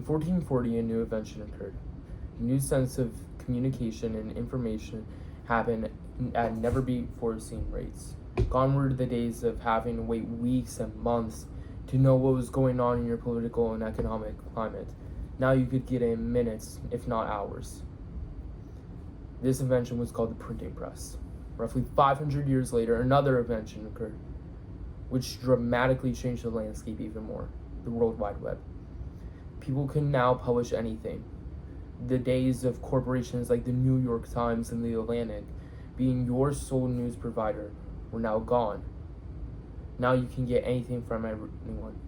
In 1440, a new invention occurred. A new sense of communication and information happened at never-before-seen rates. Gone were the days of having to wait weeks and months to know what was going on in your political and economic climate. Now you could get it in minutes, if not hours. This invention was called the printing press. Roughly 500 years later, another invention occurred, which dramatically changed the landscape even more: the World Wide Web. People can now publish anything. The days of corporations like the New York Times and the Atlantic being your sole news provider were now gone. Now you can get anything from anyone.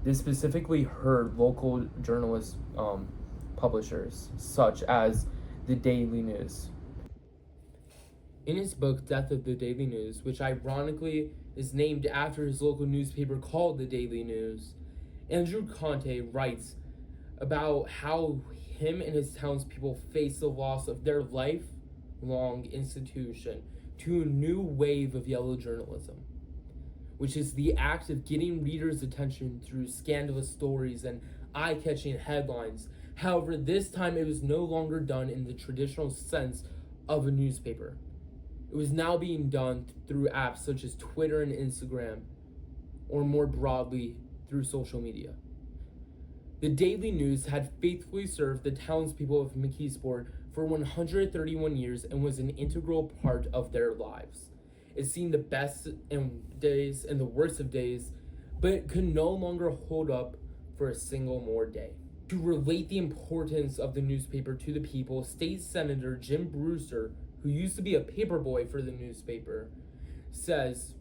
This specifically hurt local journalist publishers, such as the Daily News. In his book, Death of the Daily News, which ironically is named after his local newspaper called the Daily News, Andrew Conte writes about how him and his townspeople face the loss of their lifelong institution to a new wave of yellow journalism, which is the act of getting readers' attention through scandalous stories and eye-catching headlines. However, this time it was no longer done in the traditional sense of a newspaper. It was now being done through apps such as Twitter and Instagram, or more broadly, through social media. The Daily News had faithfully served the townspeople of McKeesport for 131 years and was an integral part of their lives. It seen the best of days and the worst of days, but it could no longer hold up for a single more day. To relate the importance of the newspaper to the people, State Senator Jim Brewster, who used to be a paperboy for the newspaper, says,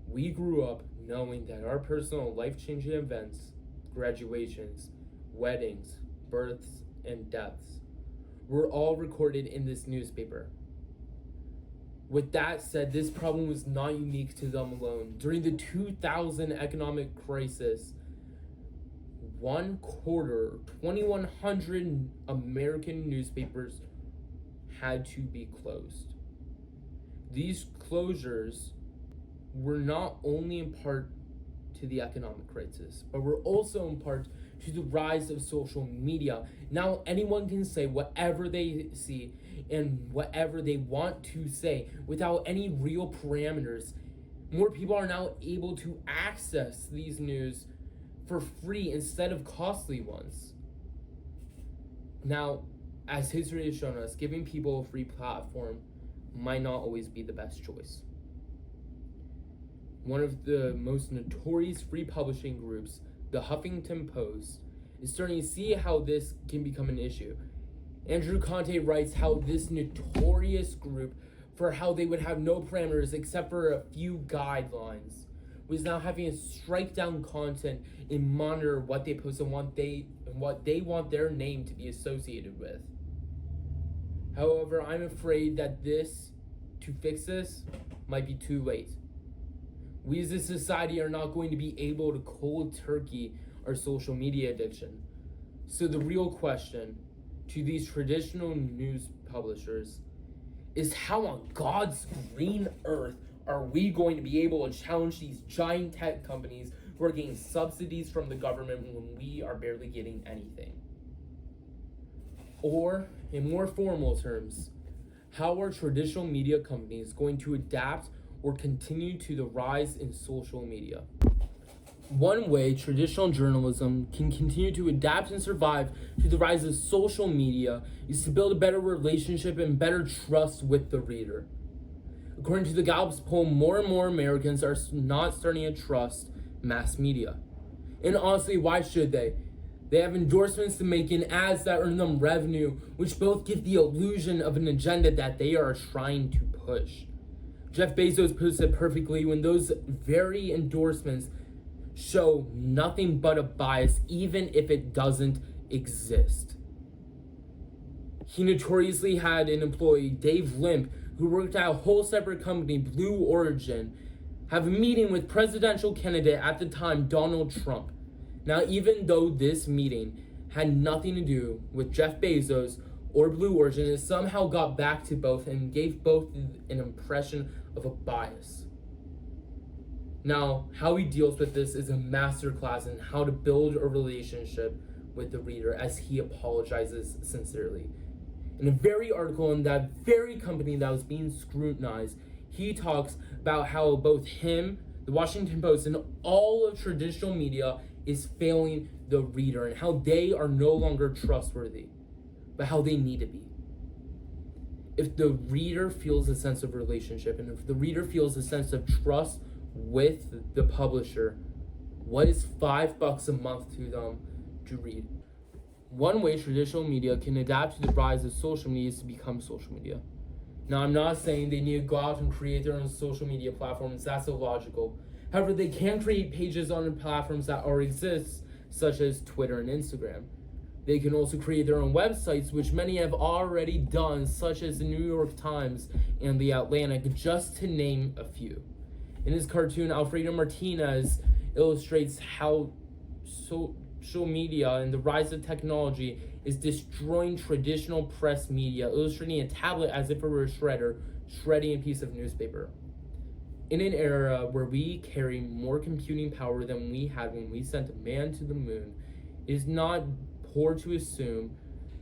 "We grew up knowing that our personal life-changing events, graduations, weddings, births, and deaths, were all recorded in this newspaper." With that said, this problem was not unique to them alone. During the 2000 economic crisis, 2,100 American newspapers had to be closed. These closures were not only in part to the economic crisis, but were also in part to the rise of social media. Now anyone can say whatever they see and whatever they want to say without any real parameters. More people are now able to access these news for free instead of costly ones. Now, as history has shown us, giving people a free platform might not always be the best choice. One of the most notorious free publishing groups, the Huffington Post, is starting to see how this can become an issue. Andrew Conte writes how this notorious group, for how they would have no parameters except for a few guidelines, was now having to strike down content and monitor what they post and what they want their name to be associated with. However, I'm afraid that to fix this, might be too late. We as a society are not going to be able to cold turkey our social media addiction. So the real question to these traditional news publishers is, how on God's green earth are we going to be able to challenge these giant tech companies who are getting subsidies from the government when we are barely getting anything? Or, in more formal terms, how are traditional media companies going to adapt or continue to the rise in social media? One way traditional journalism can continue to adapt and survive to the rise of social media is to build a better relationship and better trust with the reader. According to the Gallup's poll, more and more Americans are not starting to trust mass media. And honestly, why should they? They have endorsements to make and ads that earn them revenue, which both give the illusion of an agenda that they are trying to push. Jeff Bezos puts it perfectly when those very endorsements show nothing but a bias, even if it doesn't exist. He notoriously had an employee, Dave Limp, who worked at a whole separate company, Blue Origin, have a meeting with presidential candidate at the time, Donald Trump. Now, even though this meeting had nothing to do with Jeff Bezos or Blue Origin, it somehow got back to both and gave both an impression of a bias. Now, how he deals with this is a masterclass in how to build a relationship with the reader as he apologizes sincerely. In a very article in that very company that was being scrutinized, he talks about how both him, the Washington Post, and all of traditional media is failing the reader and how they are no longer trustworthy, but how they need to be. If the reader feels a sense of relationship and if the reader feels a sense of trust with the publisher, what is $5 a month to them to read? One way traditional media can adapt to the rise of social media is to become social media. Now, I'm not saying they need to go out and create their own social media platforms. That's illogical. However, they can create pages on the platforms that already exist, such as Twitter and Instagram. They can also create their own websites, which many have already done, such as the New York Times and the Atlantic, just to name a few. In his cartoon, Alfredo Martinez illustrates how social media and the rise of technology is destroying traditional press media, illustrating a tablet as if it were a shredder, shredding a piece of newspaper. In an era where we carry more computing power than we had when we sent a man to the moon, it is not poor to assume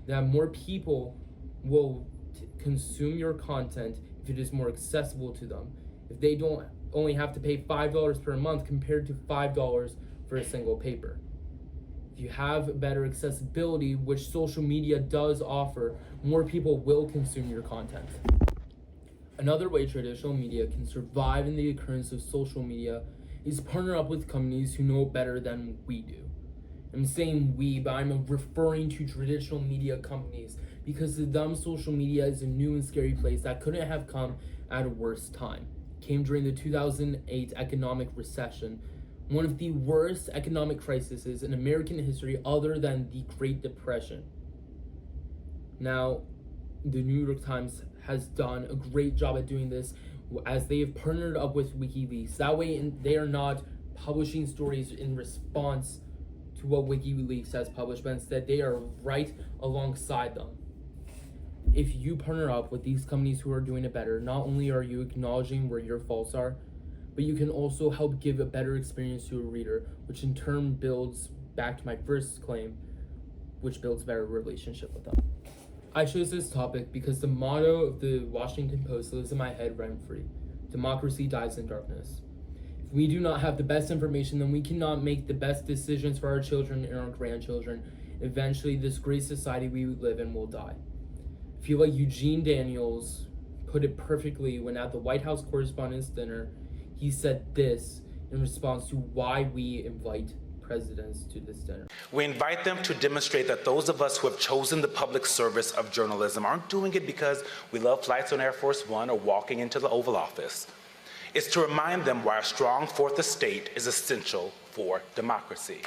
that more people will consume your content if it is more accessible to them, if they don't only have to pay $5 per month compared to $5 for a single paper. If you have better accessibility, which social media does offer, more people will consume your content. Another way traditional media can survive in the occurrence of social media is partner up with companies who know better than we do. I'm saying we, but I'm referring to traditional media companies because to them social media is a new and scary place that couldn't have come at a worse time. It came during the 2008 economic recession, one of the worst economic crises in American history other than the Great Depression. Now, the New York Times has done a great job at doing this as they have partnered up with WikiLeaks. That way they are not publishing stories in response to what WikiLeaks has published, but instead they are right alongside them. If you partner up with these companies who are doing it better, not only are you acknowledging where your faults are, but you can also help give a better experience to a reader, which in turn builds, back to my first claim, which builds a better relationship with them. I chose this topic because the motto of the Washington Post lives in my head rent-free. Democracy dies in darkness. If we do not have the best information, then we cannot make the best decisions for our children and our grandchildren. Eventually, this great society we live in will die. I feel like Eugene Daniels put it perfectly when at the White House Correspondents' Dinner, he said this in response to why we invite presidents to this dinner. We invite them to demonstrate that those of us who have chosen the public service of journalism aren't doing it because we love flights on Air Force One or walking into the Oval Office. It's to remind them why a strong fourth estate is essential for democracy.